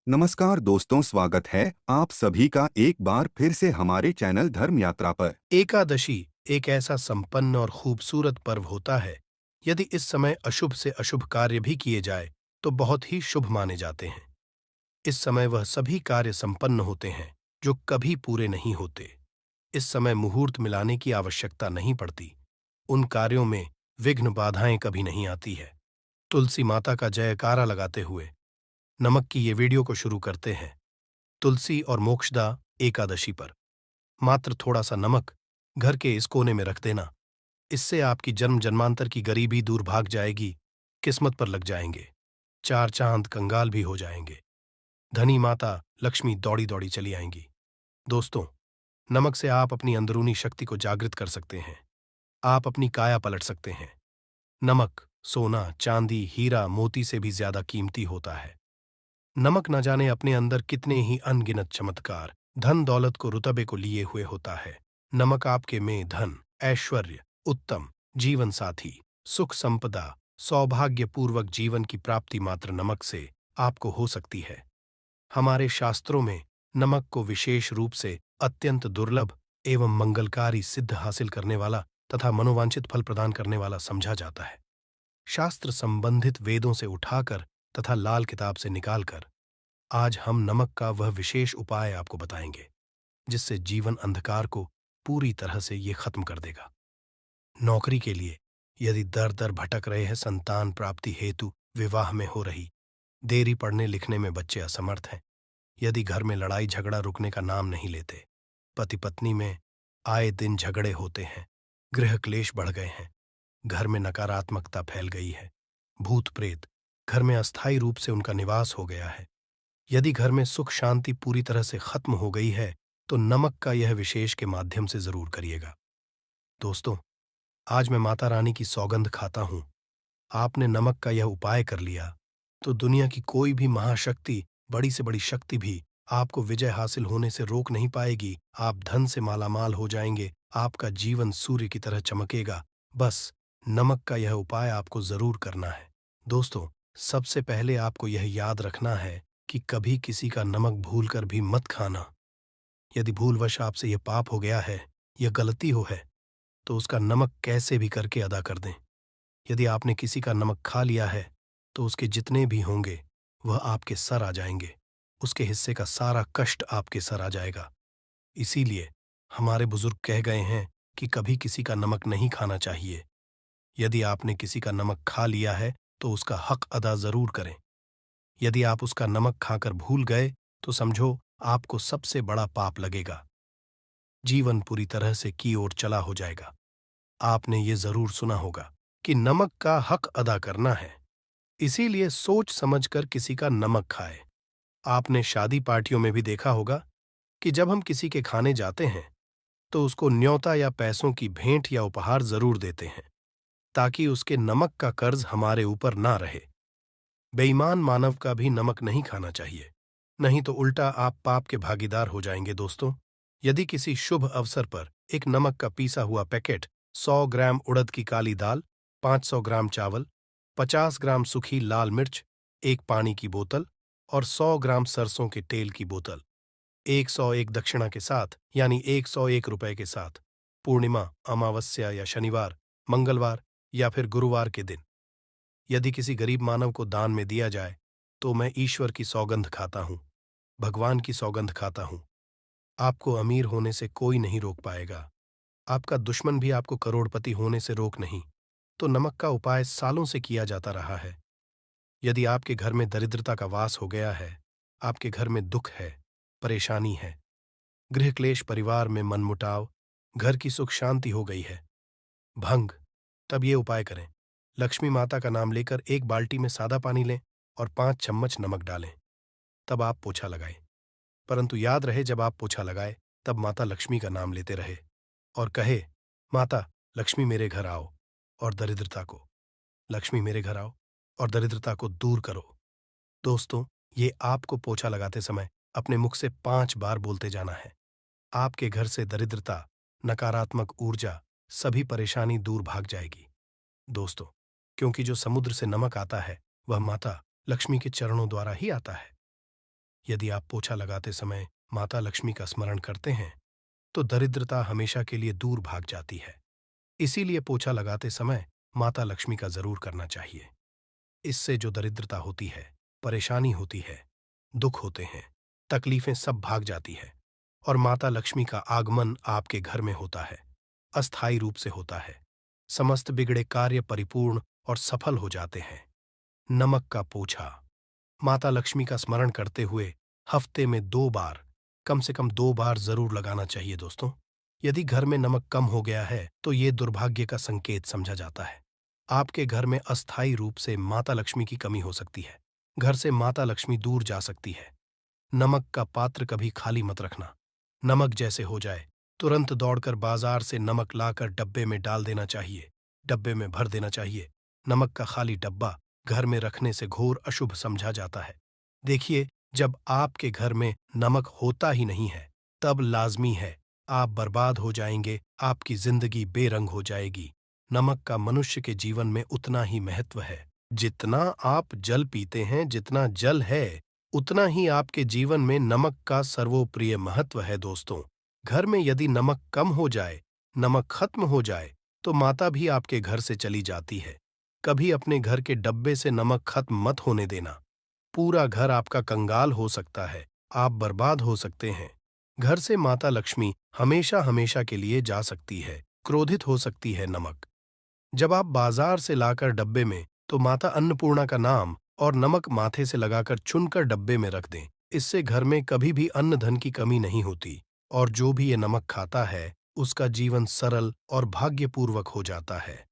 नमस्कार दोस्तों, स्वागत है आप सभी का एक बार फिर से हमारे चैनल धर्म यात्रा पर। एकादशी एक ऐसा संपन्न और खूबसूरत पर्व होता है। यदि इस समय अशुभ से अशुभ कार्य भी किए जाए तो बहुत ही शुभ माने जाते हैं। इस समय वह सभी कार्य संपन्न होते हैं जो कभी पूरे नहीं होते। इस समय मुहूर्त मिलाने की आवश्यकता नहीं पड़ती। उन कार्यों में विघ्न बाधाएं कभी नहीं आती है। तुलसी माता का जयकारा लगाते हुए नमक की ये वीडियो को शुरू करते हैं। तुलसी और मोक्षदा एकादशी पर मात्र थोड़ा सा नमक घर के इस कोने में रख देना। इससे आपकी जन्म जन्मांतर की गरीबी दूर भाग जाएगी। किस्मत पर लग जाएंगे। चार चांद कंगाल भी हो जाएंगे। धनी माता लक्ष्मी दौड़ी दौड़ी चली आएंगी। दोस्तों, नमक से आप अपनी अंदरूनी शक्ति को जागृत कर सकते हैं। आप अपनी काया पलट सकते हैं। नमक सोना चांदी हीरा मोती से भी ज्यादा कीमती होता है। नमक न जाने अपने अंदर कितने ही अनगिनत चमत्कार धन दौलत को रुतबे को लिए हुए होता है। नमक आपके में धन ऐश्वर्य उत्तम जीवन साथी सुख संपदा सौभाग्यपूर्वक जीवन की प्राप्ति मात्र नमक से आपको हो सकती है। हमारे शास्त्रों में नमक को विशेष रूप से अत्यंत दुर्लभ एवं मंगलकारी सिद्ध हासिल करने वाला तथा मनोवांछित फल प्रदान करने वाला समझा जाता है। शास्त्र संबंधित वेदों से उठाकर तथा लाल किताब से निकालकर आज हम नमक का वह विशेष उपाय आपको बताएंगे जिससे जीवन अंधकार को पूरी तरह से ये खत्म कर देगा। नौकरी के लिए यदि दर दर भटक रहे हैं, संतान प्राप्ति हेतु विवाह में हो रही देरी, पढ़ने लिखने में बच्चे असमर्थ हैं, यदि घर में लड़ाई झगड़ा रुकने का नाम नहीं लेते, पति पत्नी में आए दिन झगड़े होते हैं, गृह क्लेश बढ़ गए हैं, घर में नकारात्मकता फैल गई है, भूत प्रेत घर में अस्थायी रूप से उनका निवास हो गया है, यदि घर में सुख शांति पूरी तरह से खत्म हो गई है, तो नमक का यह विशेष के माध्यम से जरूर करिएगा। दोस्तों, आज मैं माता रानी की सौगंध खाता हूं, आपने नमक का यह उपाय कर लिया तो दुनिया की कोई भी महाशक्ति, बड़ी से बड़ी शक्ति भी आपको विजय हासिल होने से रोक नहीं पाएगी। आप धन से मालामाल हो जाएंगे। आपका जीवन सूर्य की तरह चमकेगा। बस नमक का यह उपाय आपको जरूर करना है। दोस्तों, सबसे पहले आपको यह याद रखना है कि कभी किसी का नमक भूलकर भी मत खाना। यदि भूलवश आपसे यह पाप हो गया है, यह गलती हो है, तो उसका नमक कैसे भी करके अदा कर दें। यदि आपने किसी का नमक खा लिया है तो उसके जितने भी होंगे वह आपके सर आ जाएंगे। उसके हिस्से का सारा कष्ट आपके सर आ जाएगा। इसीलिए हमारे बुजुर्ग कह गए हैं कि कभी किसी का नमक नहीं खाना चाहिए। यदि आपने किसी का नमक खा लिया है तो उसका हक अदा जरूर करें। यदि आप उसका नमक खाकर भूल गए तो समझो आपको सबसे बड़ा पाप लगेगा। जीवन पूरी तरह से की ओर चला हो जाएगा। आपने ये जरूर सुना होगा कि नमक का हक अदा करना है, इसीलिए सोच समझकर किसी का नमक खाए। आपने शादी पार्टियों में भी देखा होगा कि जब हम किसी के खाने जाते हैं तो उसको न्योता या पैसों की भेंट या उपहार जरूर देते हैं ताकि उसके नमक का कर्ज हमारे ऊपर ना रहे। बेईमान मानव का भी नमक नहीं खाना चाहिए, नहीं तो उल्टा आप पाप के भागीदार हो जाएंगे। दोस्तों, यदि किसी शुभ अवसर पर एक नमक का पीसा हुआ पैकेट, 100 ग्राम उड़द की काली दाल, 500 ग्राम चावल, 50 ग्राम सूखी लाल मिर्च, एक पानी की बोतल और 100 ग्राम सरसों के तेल की बोतल 101 दक्षिणा के साथ यानी 101 रुपए के साथ पूर्णिमा, अमावस्या या शनिवार, मंगलवार या फिर गुरुवार के दिन यदि किसी गरीब मानव को दान में दिया जाए तो मैं ईश्वर की सौगंध खाता हूं, भगवान की सौगंध खाता हूं। आपको अमीर होने से कोई नहीं रोक पाएगा। आपका दुश्मन भी आपको करोड़पति होने से रोक नहीं। तो नमक का उपाय सालों से किया जाता रहा है। यदि आपके घर में दरिद्रता का वास हो गया है, आपके घर में दुख है, परेशानी है, गृह क्लेश, परिवार में मनमुटाव, घर की सुख शांति हो गई है, भंग, तब ये उपाय करें। लक्ष्मी माता का नाम लेकर एक बाल्टी में सादा पानी लें और 5 चम्मच नमक डालें। तब आप पोछा लगाएं। परंतु याद रहे, जब आप पोछा लगाए तब माता लक्ष्मी का नाम लेते रहे और कहे, माता लक्ष्मी मेरे घर आओ और दरिद्रता को, लक्ष्मी मेरे घर आओ और दरिद्रता को दूर करो। दोस्तों, ये आपको पोछा लगाते समय अपने मुख से 5 बार बोलते जाना है। आपके घर से दरिद्रता, नकारात्मक ऊर्जा, सभी परेशानी दूर भाग जाएगी। दोस्तों, क्योंकि जो समुद्र से नमक आता है वह माता लक्ष्मी के चरणों द्वारा ही आता है। यदि आप पोछा लगाते समय माता लक्ष्मी का स्मरण करते हैं तो दरिद्रता हमेशा के लिए दूर भाग जाती है। इसीलिए पोछा लगाते समय माता लक्ष्मी का जरूर करना चाहिए। इससे जो दरिद्रता होती है, परेशानी होती है, दुख होते हैं, तकलीफें सब भाग जाती है और माता लक्ष्मी का आगमन आपके घर में होता है, अस्थायी रूप से होता है। समस्त बिगड़े कार्य परिपूर्ण और सफल हो जाते हैं। नमक का पोछा माता लक्ष्मी का स्मरण करते हुए हफ्ते में 2 बार, कम से कम 2 बार जरूर लगाना चाहिए दोस्तों। यदि घर में नमक कम हो गया है तो ये दुर्भाग्य का संकेत समझा जाता है। आपके घर में अस्थायी रूप से माता लक्ष्मी की कमी हो सकती है। घर से माता लक्ष्मी दूर जा सकती है। नमक का पात्र कभी खाली मत रखना। नमक जैसे हो जाए तुरंत दौड़कर बाजार से नमक लाकर डब्बे में डाल देना चाहिए, डब्बे में भर देना चाहिए। नमक का खाली डब्बा घर में रखने से घोर अशुभ समझा जाता है। देखिए, जब आपके घर में नमक होता ही नहीं है तब लाजमी है आप बर्बाद हो जाएंगे, आपकी जिंदगी बेरंग हो जाएगी। नमक का मनुष्य के जीवन में उतना ही महत्व है जितना आप जल पीते हैं। जितना जल है उतना ही आपके जीवन में नमक का सर्वोप्रिय महत्व है दोस्तों। घर में यदि नमक कम हो जाए, नमक खत्म हो जाए तो माता भी आपके घर से चली जाती है। कभी अपने घर के डब्बे से नमक खत्म मत होने देना। पूरा घर आपका कंगाल हो सकता है, आप बर्बाद हो सकते हैं। घर से माता लक्ष्मी हमेशा हमेशा के लिए जा सकती है, क्रोधित हो सकती है। नमक जब आप बाजार से लाकर डब्बे में तो माता अन्नपूर्णा का नाम और नमक माथे से लगाकर चुनकर डब्बे में रख दें। इससे घर में कभी भी अन्न धन की कमी नहीं होती और जो भी ये नमक खाता है उसका जीवन सरल और भाग्यपूर्वक हो जाता है।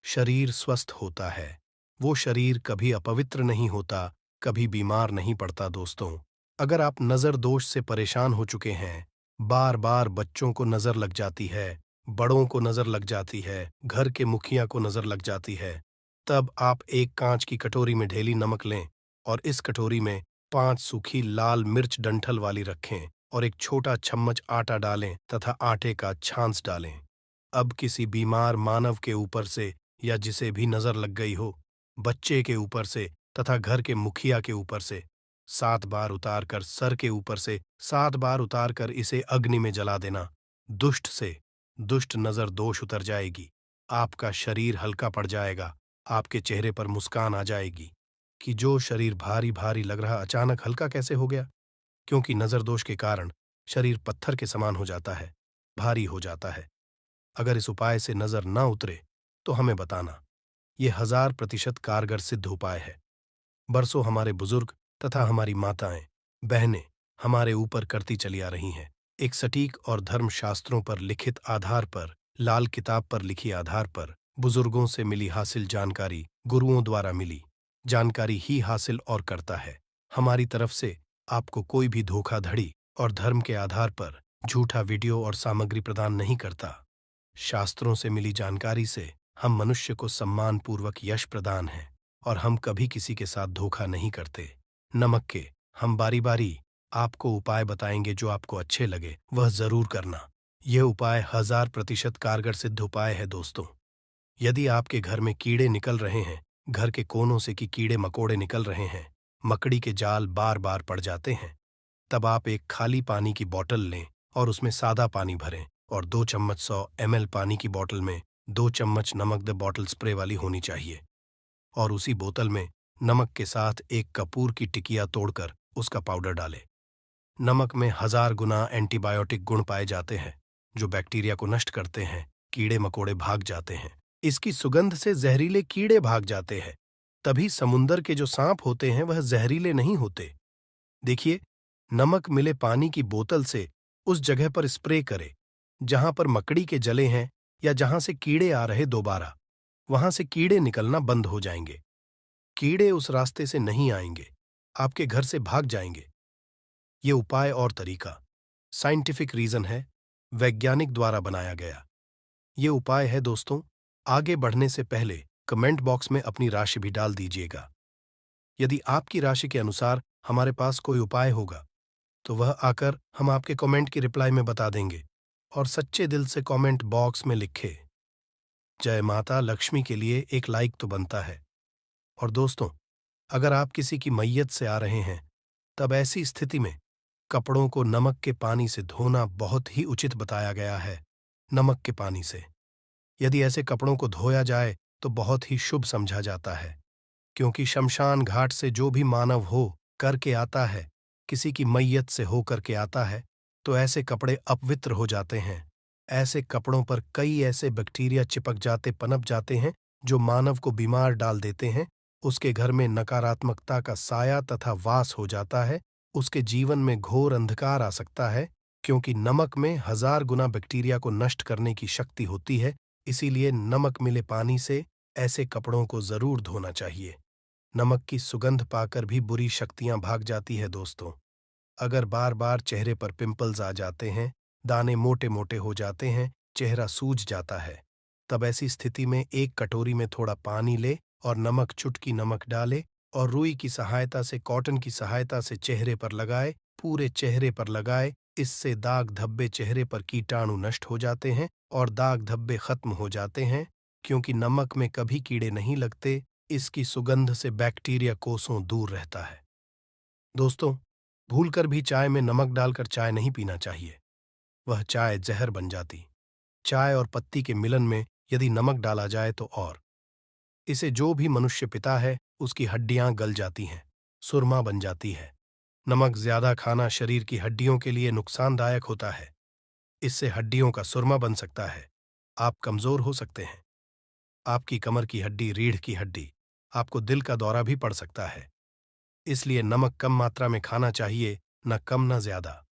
शरीर स्वस्थ होता है, वो शरीर कभी अपवित्र नहीं होता, कभी बीमार नहीं पड़ता दोस्तों। अगर आप नज़र दोष से परेशान हो चुके हैं, बार बार बच्चों को नज़र लग जाती है, बड़ों को नज़र लग जाती है, घर के मुखिया को नज़र लग जाती है, तब आप एक कांच की कटोरी में ढेली नमक लें और इस कटोरी में 5 सूखी लाल मिर्च डंठल वाली रखें और एक छोटा चम्मच आटा डालें तथा आटे का छांस डालें। अब किसी बीमार मानव के ऊपर से या जिसे भी नजर लग गई हो, बच्चे के ऊपर से तथा घर के मुखिया के ऊपर से 7 बार उतार कर, सर के ऊपर से 7 बार उतार कर इसे अग्नि में जला देना। दुष्ट से दुष्ट नजर दोष उतर जाएगी, आपका शरीर हल्का पड़ जाएगा, आपके चेहरे पर मुस्कान आ जाएगी कि जो शरीर भारी भारी लग रहा अचानक हल्का कैसे हो गया। क्योंकि नजर दोष के कारण शरीर पत्थर के समान हो जाता है, भारी हो जाता है। अगर इस उपाय से नजर न उतरे तो हमें बताना। ये 1000% कारगर सिद्ध उपाय है। बरसों हमारे बुजुर्ग तथा हमारी माताएं, बहनें हमारे ऊपर करती चली आ रही हैं। एक सटीक और धर्मशास्त्रों पर लिखित आधार पर, लाल किताब पर लिखी आधार पर, बुजुर्गों से मिली हासिल जानकारी, गुरुओं द्वारा मिली जानकारी ही हासिल और करता है। हमारी तरफ से आपको कोई भी धोखाधड़ी और धर्म के आधार पर झूठा वीडियो और सामग्री प्रदान नहीं करता। शास्त्रों से मिली जानकारी से हम मनुष्य को सम्मानपूर्वक यश प्रदान है और हम कभी किसी के साथ धोखा नहीं करते। नमक के हम बारी बारी आपको उपाय बताएंगे, जो आपको अच्छे लगे वह जरूर करना। यह उपाय 1000% कारगर सिद्ध उपाय है दोस्तों। यदि आपके घर में कीड़े निकल रहे हैं, घर के कोनों से कि कीड़े मकोड़े निकल रहे हैं, मकड़ी के जाल बार बार पड़ जाते हैं, तब आप एक खाली पानी की बोतल लें और उसमें सादा पानी भरें और 2 चम्मच 100 ml पानी की बोतल में 2 चम्मच नमक द बॉटल स्प्रे वाली होनी चाहिए और उसी बोतल में नमक के साथ एक कपूर की टिकिया तोड़कर उसका पाउडर डालें। नमक में 1000 गुना एंटीबायोटिक गुण पाए जाते हैं जो बैक्टीरिया को नष्ट करते हैं, कीड़े मकोड़े भाग जाते हैं। इसकी सुगंध से जहरीले कीड़े भाग जाते हैं। तभी समुंदर के जो सांप होते हैं वह जहरीले नहीं होते। देखिए, नमक मिले पानी की बोतल से उस जगह पर स्प्रे करें जहां पर मकड़ी के जले हैं या जहां से कीड़े आ रहे दोबारा, वहां से कीड़े निकलना बंद हो जाएंगे। कीड़े उस रास्ते से नहीं आएंगे, आपके घर से भाग जाएंगे। ये उपाय और तरीका साइंटिफिक रीजन है, वैज्ञानिक द्वारा बनाया गया। ये उपाय है दोस्तों। आगे बढ़ने से पहले कमेंट बॉक्स में अपनी राशि भी डाल दीजिएगा। यदि आपकी राशि के अनुसार हमारे पास कोई उपाय होगा तो वह आकर हम आपके कमेंट की रिप्लाई में बता देंगे। और सच्चे दिल से कमेंट बॉक्स में लिखे जय माता लक्ष्मी के लिए एक लाइक तो बनता है। और दोस्तों, अगर आप किसी की मैयत से आ रहे हैं तब ऐसी स्थिति में कपड़ों को नमक के पानी से धोना बहुत ही उचित बताया गया है। नमक के पानी से यदि ऐसे कपड़ों को धोया जाए तो बहुत ही शुभ समझा जाता है, क्योंकि शमशान घाट से जो भी मानव हो करके आता है, किसी की मैयत से हो करके आता है, तो ऐसे कपड़े अपवित्र हो जाते हैं। ऐसे कपड़ों पर कई ऐसे बैक्टीरिया चिपक जाते, पनप जाते हैं, जो मानव को बीमार डाल देते हैं। उसके घर में नकारात्मकता का साया तथा वास हो जाता है। उसके जीवन में घोर अंधकार आ सकता है, क्योंकि नमक में 1000 गुना बैक्टीरिया को नष्ट करने की शक्ति होती है। इसीलिए नमक मिले पानी से ऐसे कपड़ों को जरूर धोना चाहिए। नमक की सुगंध पाकर भी बुरी शक्तियां भाग जाती है दोस्तों। अगर बार बार चेहरे पर पिंपल्स आ जाते हैं, दाने मोटे मोटे हो जाते हैं, चेहरा सूज जाता है, तब ऐसी स्थिति में एक कटोरी में थोड़ा पानी ले और नमक, चुटकी नमक डाले और रुई की सहायता से, कॉटन की सहायता से चेहरे पर लगाए, पूरे चेहरे पर लगाए। इससे दाग धब्बे, चेहरे पर कीटाणु नष्ट हो जाते हैं और दाग धब्बे खत्म हो जाते हैं, क्योंकि नमक में कभी कीड़े नहीं लगते। इसकी सुगंध से बैक्टीरिया कोसों दूर रहता है। दोस्तों, भूलकर भी चाय में नमक डालकर चाय नहीं पीना चाहिए, वह चाय जहर बन जाती। चाय और पत्ती के मिलन में यदि नमक डाला जाए तो और इसे जो भी मनुष्य पीता है उसकी हड्डियां गल जाती हैं, सुरमा बन जाती है। नमक ज्यादा खाना शरीर की हड्डियों के लिए नुकसानदायक होता है। इससे हड्डियों का सुरमा बन सकता है, आप कमजोर हो सकते हैं। आपकी कमर की हड्डी, रीढ़ की हड्डी, आपको दिल का दौरा भी पड़ सकता है। इसलिए नमक कम मात्रा में खाना चाहिए, न कम न ज्यादा,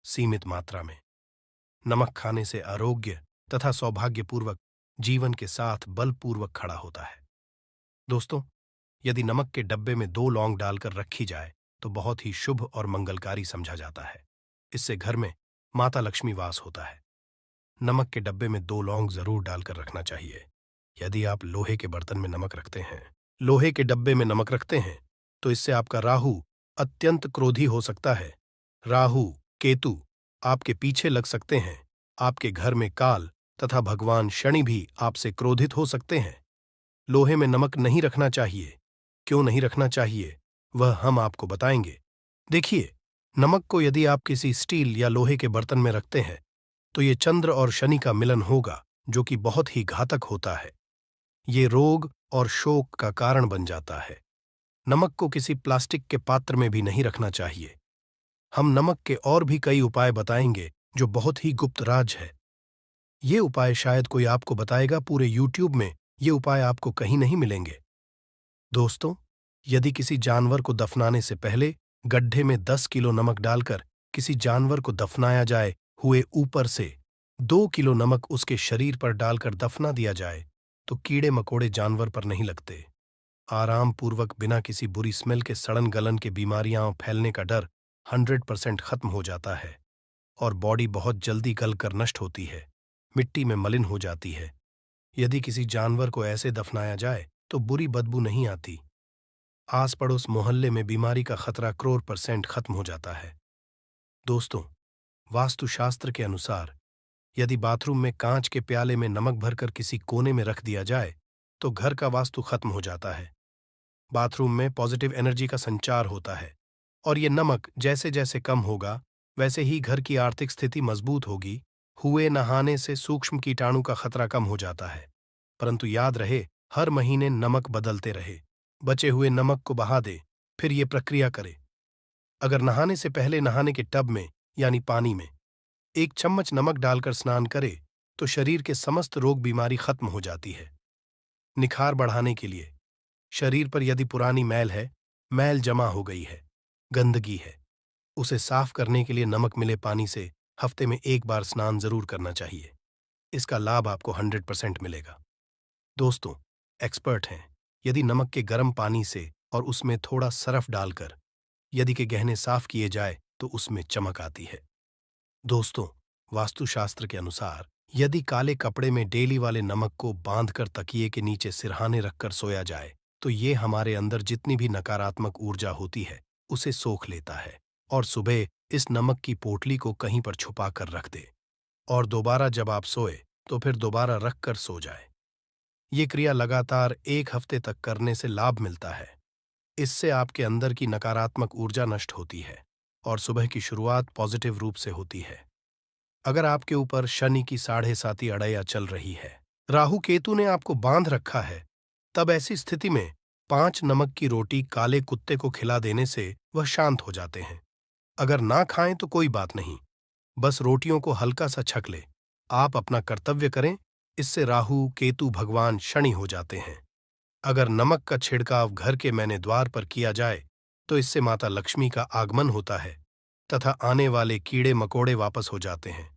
सीमित मात्रा में। नमक खाने से आरोग्य तथा सौभाग्यपूर्वक जीवन के साथ बलपूर्वक खड़ा होता है। दोस्तों, यदि नमक के डब्बे में 2 लौंग डालकर रखी जाए तो बहुत ही शुभ और मंगलकारी समझा जाता है। इससे घर में माता लक्ष्मी वास होता है। नमक के डब्बे में 2 लौंग जरूर डालकर रखना चाहिए। यदि आप लोहे के बर्तन में नमक रखते हैं, लोहे के डब्बे में नमक रखते हैं, तो इससे आपका राहु अत्यंत क्रोधी हो सकता है। राहु, केतु आपके पीछे लग सकते हैं। आपके घर में काल तथा भगवान शनि भी आपसे क्रोधित हो सकते हैं। लोहे में नमक नहीं रखना चाहिए। क्यों नहीं रखना चाहिए, वह हम आपको बताएंगे। देखिए, नमक को यदि आप किसी स्टील या लोहे के बर्तन में रखते हैं, तो ये चंद्र और शनि का मिलन होगा, जो कि बहुत ही घातक होता है। ये रोग और शोक का कारण बन जाता है। नमक को किसी प्लास्टिक के पात्र में भी नहीं रखना चाहिए। हम नमक के और भी कई उपाय बताएंगे जो बहुत ही गुप्त राज है। ये उपाय शायद कोई आपको बताएगा, पूरे YouTube में ये उपाय आपको कहीं नहीं मिलेंगे। दोस्तों, यदि किसी जानवर को दफनाने से पहले गड्ढे में 10 किलो नमक डालकर किसी जानवर को दफनाया जाए, हुए ऊपर से 2 किलो नमक उसके शरीर पर डालकर दफना दिया जाए, तो कीड़े मकोड़े जानवर पर नहीं लगते। आराम पूर्वक, बिना किसी बुरी स्मेल के, सड़न गलन के बीमारियां फैलने का डर 100% खत्म हो जाता है और बॉडी बहुत जल्दी गल कर नष्ट होती है, मिट्टी में मलिन हो जाती है। यदि किसी जानवर को ऐसे दफनाया जाए तो बुरी बदबू नहीं आती। आस पड़ोस मोहल्ले में बीमारी का खतरा 100% खत्म हो जाता है। दोस्तों, वास्तुशास्त्र के अनुसार यदि बाथरूम में कांच के प्याले में नमक भरकर किसी कोने में रख दिया जाए तो घर का वास्तु खत्म हो जाता है। बाथरूम में पॉजिटिव एनर्जी का संचार होता है और ये नमक जैसे जैसे कम होगा वैसे ही घर की आर्थिक स्थिति मजबूत होगी। हुए नहाने से सूक्ष्म कीटाणु का खतरा कम हो जाता है, परंतु याद रहे, हर महीने नमक बदलते रहे। बचे हुए नमक को बहा दे, फिर ये प्रक्रिया करे। अगर नहाने से पहले नहाने के टब में यानी पानी में 1 चम्मच नमक डालकर स्नान करे तो शरीर के समस्त रोग बीमारी खत्म हो जाती है। निखार बढ़ाने के लिए शरीर पर यदि पुरानी मैल है, मैल जमा हो गई है, गंदगी है, उसे साफ करने के लिए नमक मिले पानी से हफ्ते में 1 बार स्नान जरूर करना चाहिए। इसका लाभ आपको 100% मिलेगा। दोस्तों, एक्सपर्ट हैं, यदि नमक के गर्म पानी से और उसमें थोड़ा सरफ डालकर यदि के गहने साफ किए जाए तो उसमें चमक आती है। दोस्तों, वास्तुशास्त्र के अनुसार यदि काले कपड़े में डेली वाले नमक को बांधकर तकिए के नीचे सिरहाने रखकर सोया जाए तो ये हमारे अंदर जितनी भी नकारात्मक ऊर्जा होती है उसे सोख लेता है और सुबह इस नमक की पोटली को कहीं पर छुपा कर रख दे और दोबारा जब आप सोए तो फिर दोबारा रख कर सो जाए। ये क्रिया लगातार 1 हफ्ते तक करने से लाभ मिलता है। इससे आपके अंदर की नकारात्मक ऊर्जा नष्ट होती है और सुबह की शुरुआत पॉजिटिव रूप से होती है। अगर आपके ऊपर शनि की 7.5 अड़ैया चल रही है, राहु केतु ने आपको बांध रखा है, तब ऐसी स्थिति में 5 नमक की रोटी काले कुत्ते को खिला देने से वह शांत हो जाते हैं। अगर ना खाएं तो कोई बात नहीं, बस रोटियों को हल्का सा छक ले। आप अपना कर्तव्य करें, इससे राहु केतु भगवान शनि हो जाते हैं। अगर नमक का छिड़काव घर के मैंने द्वार पर किया जाए तो इससे माता लक्ष्मी का आगमन होता है तथा आने वाले कीड़े मकोड़े वापस हो जाते हैं,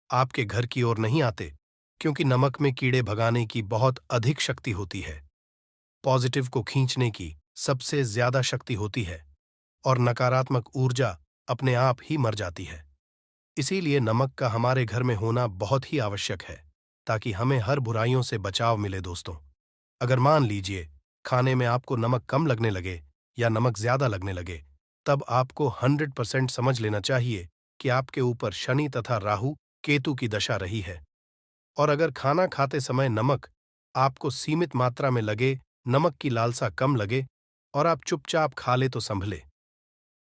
आपके घर की ओर नहीं आते, क्योंकि नमक में कीड़े भगाने की बहुत अधिक शक्ति होती है। पॉजिटिव को खींचने की सबसे ज्यादा शक्ति होती है और नकारात्मक ऊर्जा अपने आप ही मर जाती है। इसीलिए नमक का हमारे घर में होना बहुत ही आवश्यक है, ताकि हमें हर बुराइयों से बचाव मिले। दोस्तों, अगर मान लीजिए खाने में आपको नमक कम लगने लगे या नमक ज्यादा लगने लगे, तब आपको 100% समझ लेना चाहिए कि आपके ऊपर शनि तथा राहु केतु की दशा रही है। और अगर खाना खाते समय नमक आपको सीमित मात्रा में लगे, नमक की लालसा कम लगे और आप चुपचाप खा ले तो संभले।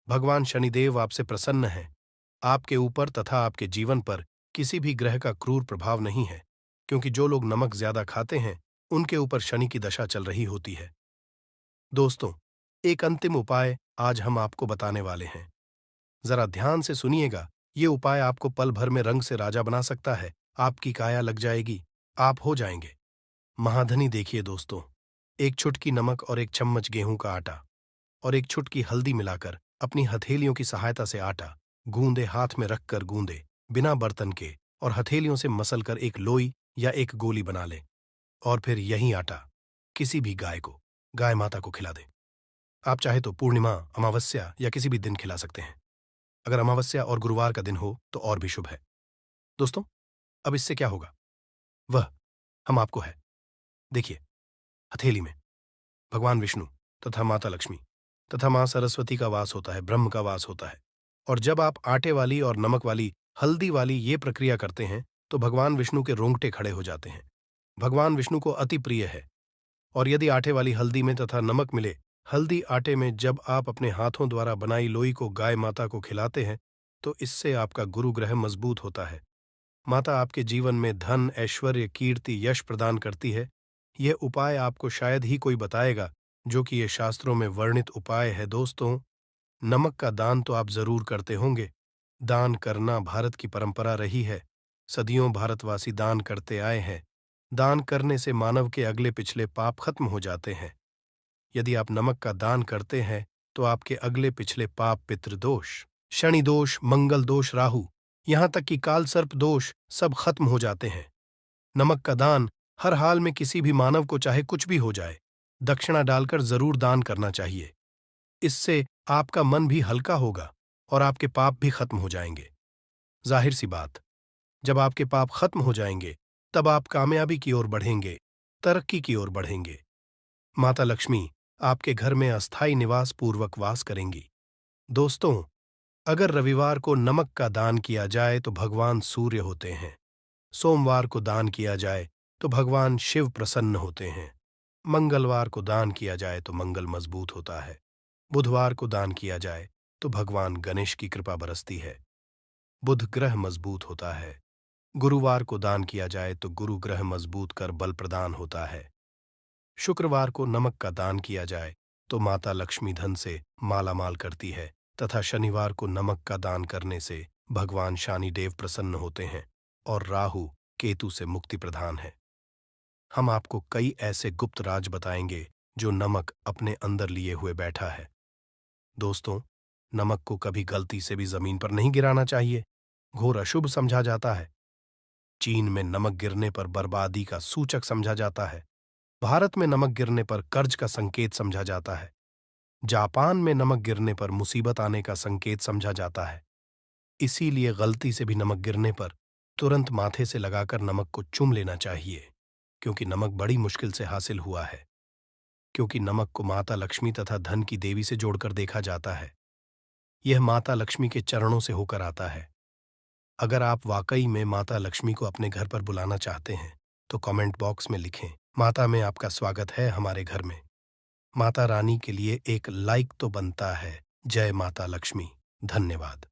भगवान शनिदेव आपसे प्रसन्न हैं। आपके ऊपर तथा आपके जीवन पर किसी भी ग्रह का क्रूर प्रभाव नहीं है, क्योंकि जो लोग नमक ज्यादा खाते हैं उनके ऊपर शनि की दशा चल रही होती है। दोस्तों, एक अंतिम उपाय आज हम आपको बताने वाले हैं। जरा ध्यान से सुनिएगा। ये उपाय आपको पल भर में रंग से राजा बना सकता है। आपकी काया लग जाएगी, आप हो जाएंगे महाधनी। देखिए दोस्तों, एक चुटकी नमक और एक चम्मच गेहूं का आटा और एक चुटकी हल्दी मिलाकर अपनी हथेलियों की सहायता से आटा गूंदे, हाथ में रखकर गूंदे, बिना बर्तन के, और हथेलियों से मसलकर एक लोई या एक गोली बना ले और फिर यही आटा किसी भी गाय को, गाय माता को खिला दें। आप चाहे तो पूर्णिमा, अमावस्या या किसी भी दिन खिला सकते हैं। अगर अमावस्या और गुरुवार का दिन हो तो और भी शुभ है। दोस्तों, अब इससे क्या होगा वह हम आपको है। देखिए, हथेली में भगवान विष्णु तथा माता लक्ष्मी तथा मां सरस्वती का वास होता है, ब्रह्म का वास होता है। और जब आप आटे वाली और नमक वाली, हल्दी वाली ये प्रक्रिया करते हैं तो भगवान विष्णु के रोंगटे खड़े हो जाते हैं। भगवान विष्णु को अति प्रिय है। और यदि आटे वाली हल्दी में तथा नमक मिले, हल्दी आटे में जब आप अपने हाथों द्वारा बनाई लोई को गाय माता को खिलाते हैं तो इससे आपका गुरु ग्रह मजबूत होता है। माता आपके जीवन में धन, ऐश्वर्य, कीर्ति, यश प्रदान करती है। यह उपाय आपको शायद ही कोई बताएगा, जो कि ये शास्त्रों में वर्णित उपाय है। दोस्तों, नमक का दान तो आप जरूर करते होंगे। दान करना भारत की परंपरा रही है। सदियों भारतवासी दान करते आए हैं। दान करने से मानव के अगले पिछले पाप खत्म हो जाते हैं। यदि आप नमक का दान करते हैं तो आपके अगले पिछले पाप, पितृदोष, शनि दोष, मंगल दोष, राहु, यहां तक कि काल सर्प दोष सब खत्म हो जाते हैं। नमक का दान हर हाल में किसी भी मानव को, चाहे कुछ भी हो जाए, दक्षिणा डालकर जरूर दान करना चाहिए। इससे आपका मन भी हल्का होगा और आपके पाप भी खत्म हो जाएंगे। जाहिर सी बात, जब आपके पाप खत्म हो जाएंगे तब आप कामयाबी की ओर बढ़ेंगे, तरक्की की ओर बढ़ेंगे। माता लक्ष्मी आपके घर में अस्थायी निवास पूर्वक वास करेंगी। दोस्तों, अगर रविवार को नमक का दान किया जाए तो भगवान सूर्य होते हैं। सोमवार को दान किया जाए तो भगवान शिव प्रसन्न होते हैं। मंगलवार को दान किया जाए तो मंगल मजबूत होता है। बुधवार को दान किया जाए तो भगवान गणेश की कृपा बरसती है। बुध ग्रह मजबूत होता है। गुरुवार को दान किया जाए तो गुरु ग्रह मजबूत कर बल प्रदान होता है। शुक्रवार को नमक का दान किया जाए तो माता लक्ष्मी धन से माला माल करती है तथा शनिवार को नमक का दान करने से भगवान शनिदेव प्रसन्न होते हैं और राहु केतु से मुक्ति प्रदान है। हम आपको कई ऐसे गुप्त राज बताएंगे जो नमक अपने अंदर लिए हुए बैठा है। दोस्तों, नमक को कभी गलती से भी जमीन पर नहीं गिराना चाहिए, घोर अशुभ समझा जाता है। चीन में नमक गिरने पर बर्बादी का सूचक समझा जाता है। भारत में नमक गिरने पर कर्ज का संकेत समझा जाता है। जापान में नमक गिरने पर मुसीबत आने का संकेत समझा जाता है। इसीलिए गलती से भी नमक गिरने पर तुरंत माथे से लगाकर नमक को चूम लेना चाहिए, क्योंकि नमक बड़ी मुश्किल से हासिल हुआ है। क्योंकि नमक को माता लक्ष्मी तथा धन की देवी से जोड़कर देखा जाता है। यह माता लक्ष्मी के चरणों से होकर आता है। अगर आप वाकई में माता लक्ष्मी को अपने घर पर बुलाना चाहते हैं तो कमेंट बॉक्स में लिखें, माता में आपका स्वागत है हमारे घर में। माता रानी के लिए एक लाइक तो बनता है। जय माता लक्ष्मी। धन्यवाद।